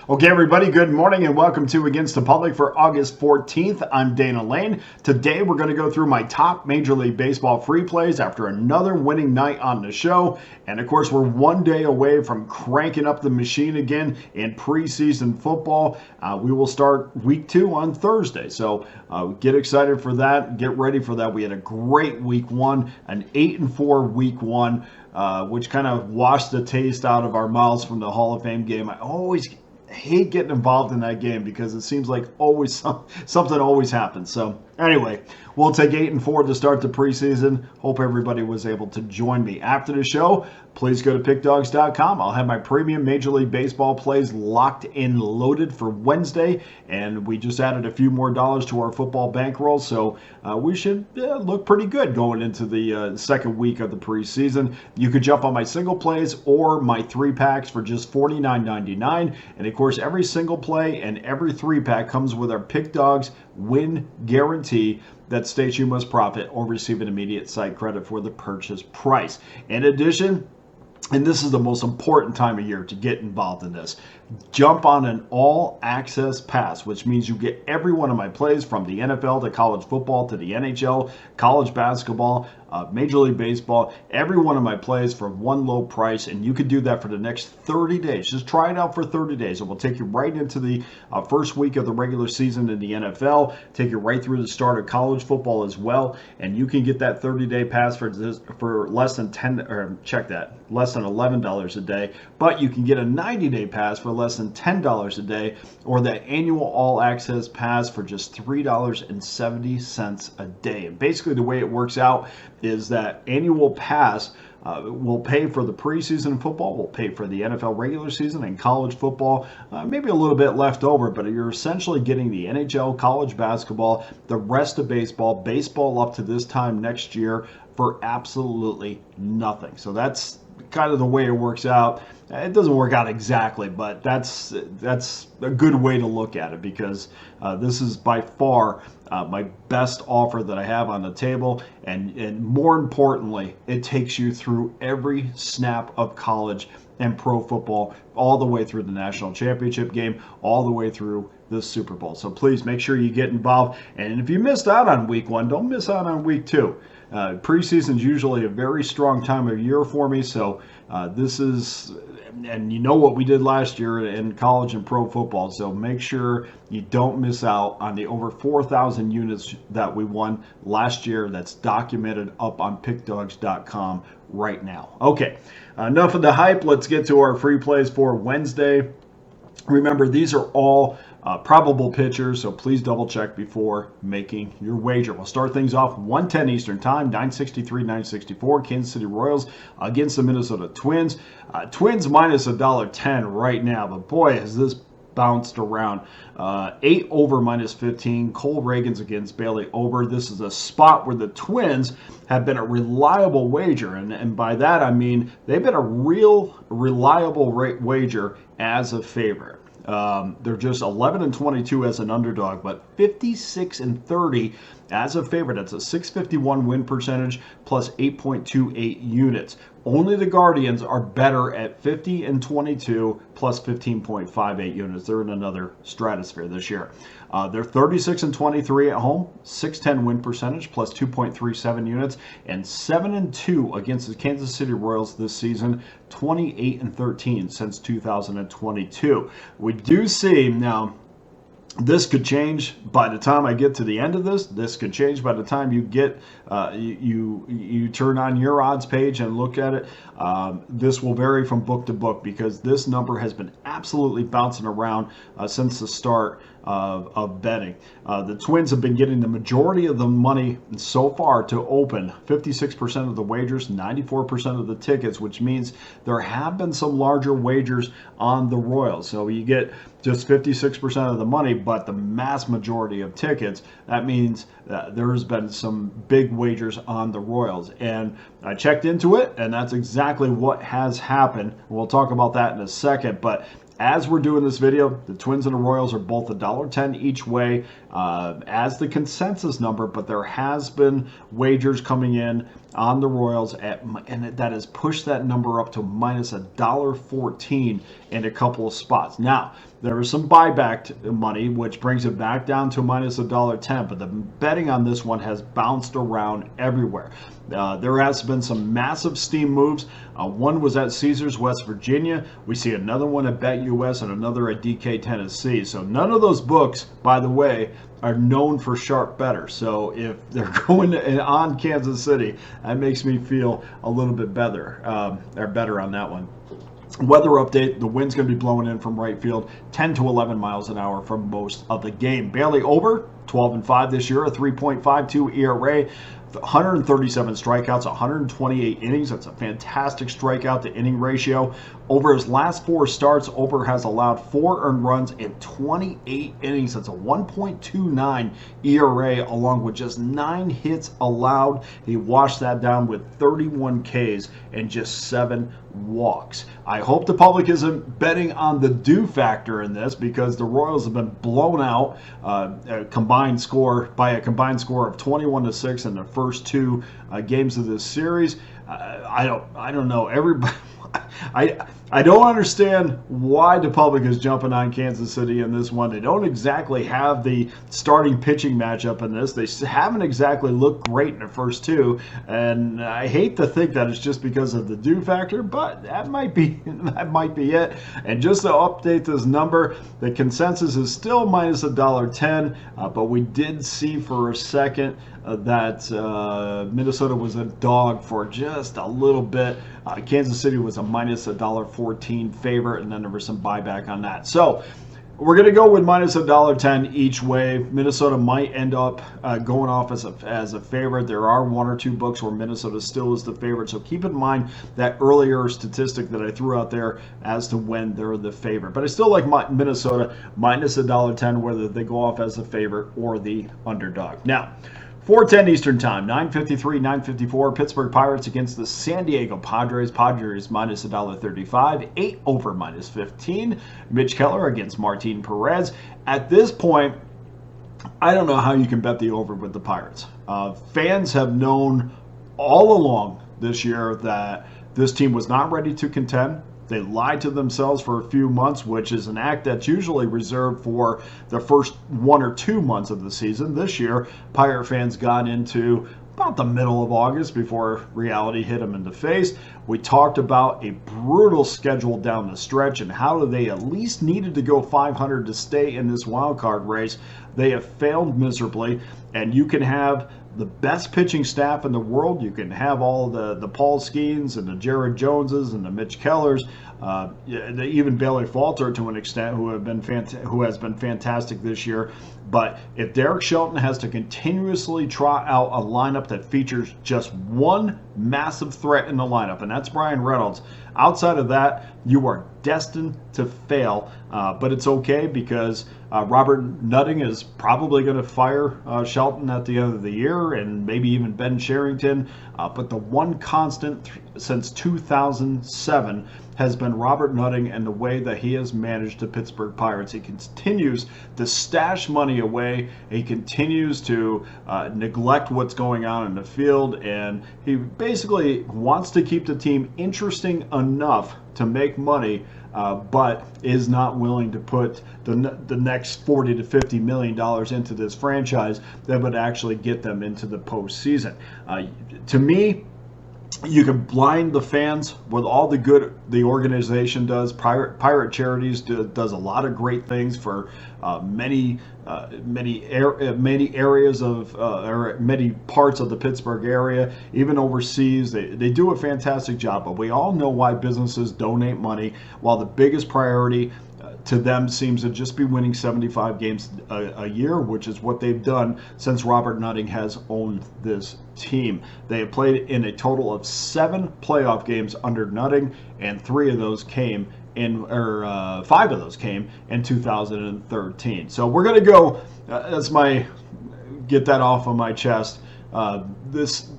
Okay, everybody, good morning and welcome to Against the Public for August 14th. I'm Dana Lane. Today, we're going to go through my top Major League Baseball free plays after another winning night on the show. And of course, we're one day away from cranking up the machine again in preseason football. We will start week 2 on Thursday. So get excited for that. Get ready for that. We had a great week 1, an 8-4 week 1, which kind of washed the taste out of our mouths from the Hall of Fame game. I always hate getting involved in that game because it seems like always something always happens. So anyway, we'll take 8-4 to start the preseason. Hope everybody was able to join me. After the show, please go to pickdawgz.com. I'll have my premium Major League Baseball plays locked and loaded for Wednesday, and we just added a few more dollars to our football bankroll, so we should look pretty good going into the second week of the preseason. You could jump on my single plays or my 3-packs for just $49.99, and of course, every single play and every 3-pack comes with our Pick Dawgz win guarantee that states you must profit or receive an immediate site credit for the purchase price. In addition, and this is the most important time of year to get involved in this, jump on an all-access pass, which means you get every one of my plays from the NFL to college football to the NHL, college basketball, Major League Baseball, every one of my plays for one low price, and you can do that for the next 30 days. Just try it out for 30 days. It will take you right into the first week of the regular season in the NFL, take you right through the start of college football as well, and you can get that 30-day pass for less than less than $11 a day, but you can get a 90-day pass for less than $10 a day, or that annual all-access pass for just $3.70 a day. And basically the way it works out is that annual pass will pay for the preseason football, will pay for the NFL regular season and college football, maybe a little bit left over, but you're essentially getting the NHL, college basketball, the rest of baseball up to this time next year for absolutely nothing. So that's kind of the way it works out. It doesn't work out exactly, but that's a good way to look at it, because this is by far my best offer that I have on the table, and more importantly, it takes you through every snap of college and pro football, all the way through the national championship game, all the way through the Super Bowl. So please make sure you get involved, and if you missed out on week 1, don't miss out on week 2. Preseason is usually a very strong time of year for me, so this is, and you know what we did last year in college and pro football, so make sure you don't miss out on the over 4,000 units that we won last year. That's documented up on pickdawgz.com right now. Okay, enough of the hype. Let's get to our free plays for Wednesday. Remember, these are all probable pitchers, so please double check before making your wager. We'll start things off 1:10 Eastern Time, 963-964, Kansas City Royals against the Minnesota Twins. Twins minus $1.10 right now, but boy, has this bounced around. 8 over minus 15. Cole Reagans against Bailey over. This is a spot where the Twins have been a reliable wager, and by that I mean they've been a real reliable wager as a favorite. They're just 11-22 as an underdog, but 56-30 as a favorite. That's a .651 win percentage plus 8.28 units. Only the Guardians are better at 50-22 plus 15.58 units. They're in another stratosphere this year. They're 36-23 at home, 610 win percentage plus 2.37 units, and 7-2 against the Kansas City Royals this season, 28-13 since 2022. We do see now. This could change by the time I get to the end of this. This could change by the time you get you turn on your odds page and look at it. This will vary from book to book, because this number has been absolutely bouncing around since the start of betting. The Twins have been getting the majority of the money so far to open, 56% of the wagers, 94% of the tickets, which means there have been some larger wagers on the Royals. So you get just 56% of the money, but the mass majority of tickets. That means there's been some big wagers on the Royals. And I checked into it, and that's exactly what has happened. We'll talk about that in a second, but as we're doing this video, the Twins and the Royals are both $1.10 each way as the consensus number, but there has been wagers coming in on the Royals, and that has pushed that number up to minus $1.14 in a couple of spots. Now, There was some buyback money, which brings it back down to minus $1.10. But the betting on this one has bounced around everywhere. There has been some massive steam moves. One was at Caesars, West Virginia. We see another one at BetUS and another at DK, Tennessee. So none of those books, by the way, are known for sharp bettors. So if they're going on Kansas City, that makes me feel a little bit better on that one. Weather update, the wind's going to be blowing in from right field 10 to 11 miles an hour for most of the game. Bailey over 12-5 this year, a 3.52 ERA, 137 strikeouts, 128 innings. That's a fantastic strikeout to inning ratio. Over his last 4 starts, Ober has allowed 4 earned runs in 28 innings. That's a 1.29 ERA along with just 9 hits allowed. He washed that down with 31 Ks and just 7 walks. I hope the public isn't betting on the do factor in this, because the Royals have been blown out a combined score of 21-6 in the first 2 games of this series. I don't know. Everybody. I don't understand why the public is jumping on Kansas City in this one. They don't exactly have the starting pitching matchup in this. They haven't exactly looked great in the first 2, and I hate to think that it's just because of the do factor, but that might be it. And just to update this number, the consensus is still minus $1.10, but we did see for a second that Minnesota was a dog for just a little bit. Kansas City was a minus $1.14 favorite, and then there was some buyback on that. So we're going to go with minus $1.10 each way. Minnesota might end up going off as a favorite. There are 1 or 2 books where Minnesota still is the favorite, so keep in mind that earlier statistic that I threw out there as to when they're the favorite. But I still like Minnesota minus $1.10, whether they go off as a favorite or the underdog. Now, 4:10 Eastern Time, 9:53, 9:54. Pittsburgh Pirates against the San Diego Padres. Padres minus $1.35, 8 over minus 15. Mitch Keller against Martin Perez. At this point, I don't know how you can bet the over with the Pirates. Fans have known all along this year that this team was not ready to contend. They lied to themselves for a few months, which is an act that's usually reserved for the first 1 or 2 months of the season. This year, Pirate fans got into about the middle of August before reality hit them in the face. We talked about a brutal schedule down the stretch and how they at least needed to go 500 to stay in this wild card race. They have failed miserably, and you can have the best pitching staff in the world. You can have all the Paul Skeens and the Jared Joneses and the Mitch Kellers, even Bailey Falter to an extent, who has been fantastic this year. But if Derek Shelton has to continuously trot out a lineup that features just one massive threat in the lineup, and that's Brian Reynolds, outside of that, you are destined to fail. But it's okay, because Robert Nutting is probably going to fire Shelton at the end of the year, and maybe even Ben Sherrington. But the one constant since 2007 has been Robert Nutting and the way that he has managed the Pittsburgh Pirates. He continues to stash money away. He continues to neglect what's going on in the field, and he basically wants to keep the team interesting enough to make money, but is not willing to put the next $40 to $50 million into this franchise that would actually get them into the postseason. To me, you can blind the fans with all the good the organization does. Pirate Charities does a lot of great things for many areas of or many parts of the Pittsburgh area, even overseas. They do a fantastic job, but we all know why businesses donate money, while the biggest priority to them seems to just be winning 75 games a year, which is what they've done since Robert Nutting has owned this team. They have played in a total of 7 playoff games under Nutting, and 5 of those came in 2013. So we're going to go, get that off of my chest. This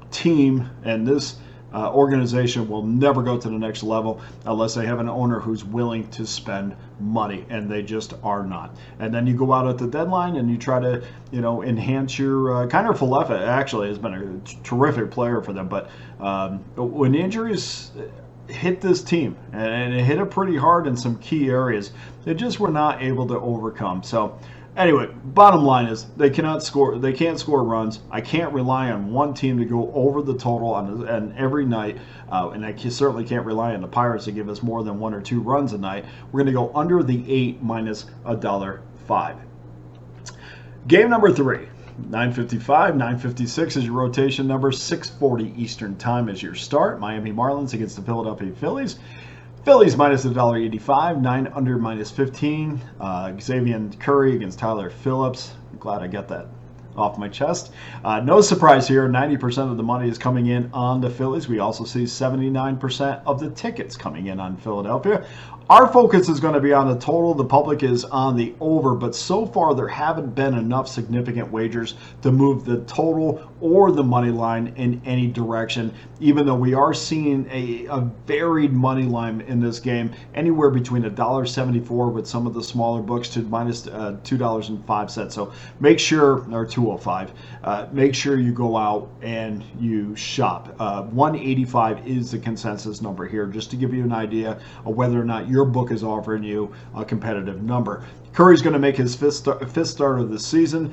team and this organization will never go to the next level unless they have an owner who's willing to spend money, and they just are not. And then you go out at the deadline and you try to, enhance your Kiner Falefa actually has been a terrific player for them, but when injuries hit this team, and it hit it pretty hard in some key areas. They just were not able to overcome. So anyway, bottom line is they cannot score. They can't score runs. I can't rely on one team to go over the total on every night, and I certainly can't rely on the Pirates to give us more than 1 or 2 runs a night. We're going to go under the 8 minus $1.05. Game number 3. 9:55, 9:56 is your rotation number. 6:40 Eastern Time is your start. Miami Marlins against the Philadelphia Phillies. Phillies minus $1.85, 9 under minus 15. Xavier Curry against Tyler Phillips. I'm glad I got that off my chest. No surprise here, 90% of the money is coming in on the Phillies. We also see 79% of the tickets coming in on Philadelphia. Our focus is going to be on the total. The public is on the over, but so far there haven't been enough significant wagers to move the total or the money line in any direction, even though we are seeing a varied money line in this game, anywhere between $1.74 with some of the smaller books to minus $2.05. So make sure, or 205, make sure you go out and you shop. 185 is the consensus number here, just to give you an idea of whether or not your book is offering you a competitive number. Curry's going to make his fifth start of the season.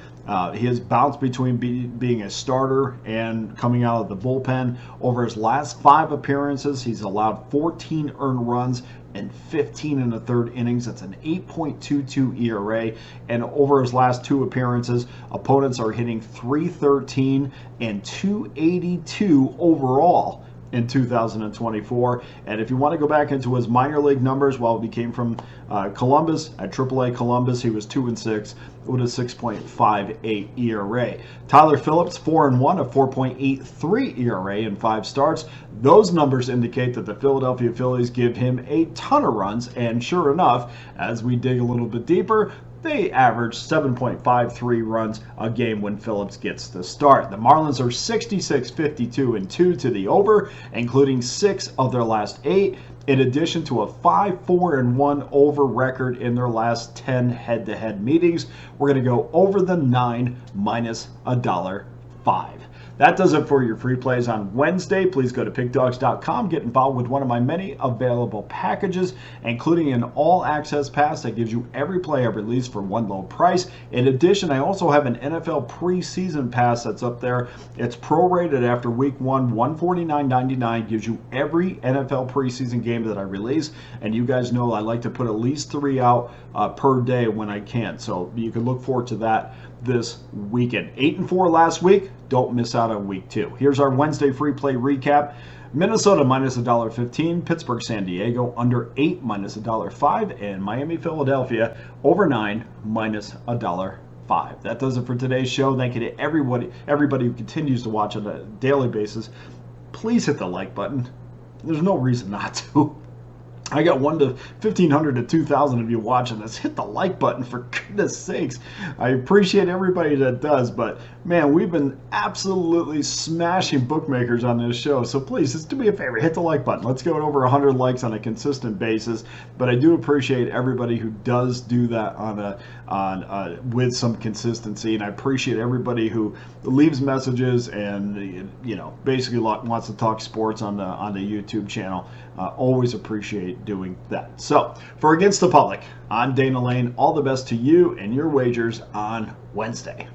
He has bounced between being a starter and coming out of the bullpen. Over his last 5 appearances, he's allowed 14 earned runs and 15 in the 3rd innings. That's an 8.22 ERA. And over his last 2 appearances, opponents are hitting .313 and .282 overall in 2024. And if you want to go back into his minor league numbers, well, he came from Columbus. At AAA Columbus, he was 2-6 with a 6.58 ERA. Tyler Phillips, 4-1, a 4.83 ERA in 5 starts. Those numbers indicate that the Philadelphia Phillies give him a ton of runs, and sure enough, as we dig a little bit deeper, they average 7.53 runs a game when Phillips gets the start. The Marlins are 66, 52, and 2 to the over, including 6 of their last 8, in addition to a 5-4-1 over record in their last 10 head-to-head meetings. We're going to go over the 9 minus $1.05. That does it for your free plays on Wednesday. Please go to pickdawgz.com. Get involved with one of my many available packages, including an all-access pass that gives you every play I've released for one low price. In addition, I also have an NFL preseason pass that's up there. It's prorated after week 1, $149.99. Gives you every NFL preseason game that I release. And you guys know I like to put at least 3 out per day when I can. So you can look forward to that this weekend. 8-4 last week. Don't miss out on week 2. Here's our Wednesday free play recap. Minnesota minus $1.15, Pittsburgh San Diego under 8 minus $1.05, and Miami Philadelphia over 9 minus $1.05. That does it for today's show. Thank you to everybody who continues to watch on a daily basis. Please hit the like button. There's no reason not to. I got 1 to 1,500 to 2,000 of you watching this. Hit the like button, for goodness sakes. I appreciate everybody that does, but man, we've been absolutely smashing bookmakers on this show. So please, just do me a favor, hit the like button. Let's go over 100 likes on a consistent basis. But I do appreciate everybody who does do that with some consistency, and I appreciate everybody who leaves messages and basically wants to talk sports on the YouTube channel. Always appreciate doing that. So for Against the Public, I'm Dana Lane. All the best to you and your wagers on Wednesday.